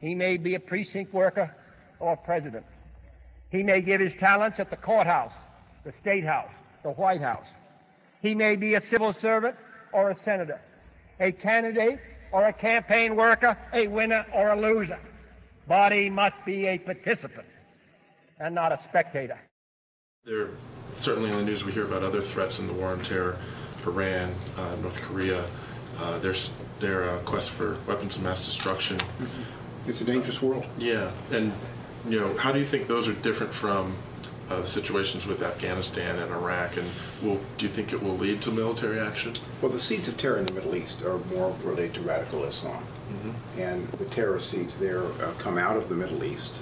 He may be a precinct worker or a president. He may give his talents at the courthouse, the state house, the White House. He may be a civil servant or a senator, a candidate or a campaign worker, a winner or a loser. But he must be a participant and not a spectator. There, certainly in the news we hear about other threats in the war on terror, Iran, North Korea, their quest for weapons of mass destruction. It's a dangerous world. Yeah, and how do you think those are different from the situations with Afghanistan and Iraq, and do you think it will lead to military action? Well, the seeds of terror in the Middle East are more related to radical Islam, and the terror seeds there come out of the Middle East.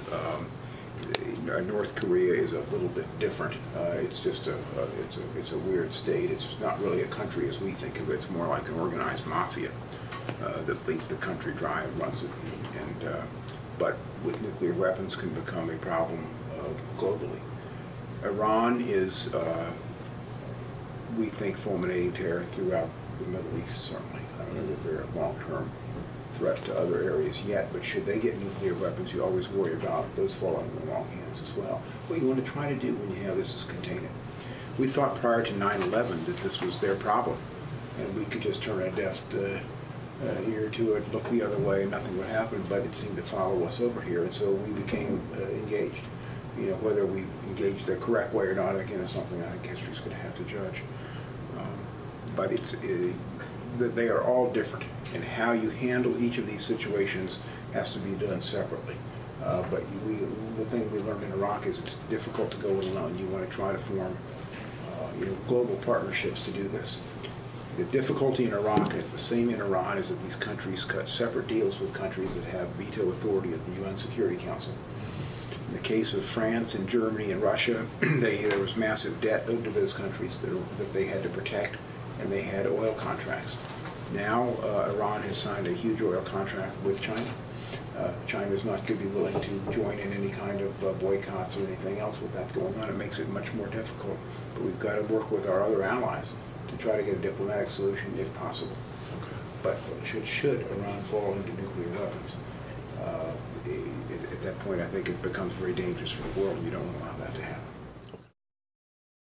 North Korea is a little bit different. It's just it's a weird state. It's not really a country as we think of it. It's more like an organized mafia that leads the country dry and runs it. But with nuclear weapons can become a problem globally. Iran is, we think, fulminating terror throughout the Middle East, certainly. I don't know that they're a long-term threat to other areas yet, but should they get nuclear weapons, you always worry about those falling in the wrong hands as well. What you want to try to do when you have this is contain it. We thought prior to 9/11 that this was their problem, and we could just turn a deaf ear to it, look the other way, and nothing would happen, but it seemed to follow us over here, and so we became engaged. Whether we engaged the correct way or not, again, is something I think history's going to have to judge. But they are all different, and how you handle each of these situations has to be done separately. But the thing we learned in Iraq is it's difficult to go it alone. You want to try to form global partnerships to do this. The difficulty in Iraq, and it's the same in Iran, is that these countries cut separate deals with countries that have veto authority at the UN Security Council. In the case of France and Germany and Russia, there was massive debt owed to those countries that they had to protect, and they had oil contracts. Now Iran has signed a huge oil contract with China. China is not going to be willing to join in any kind of boycotts or anything else with that going on. It makes it much more difficult. But we've got to work with our other allies to try to get a diplomatic solution if possible. Okay. But should Iran fall into nuclear weapons, at that point I think it becomes very dangerous for the world. You don't allow that to happen.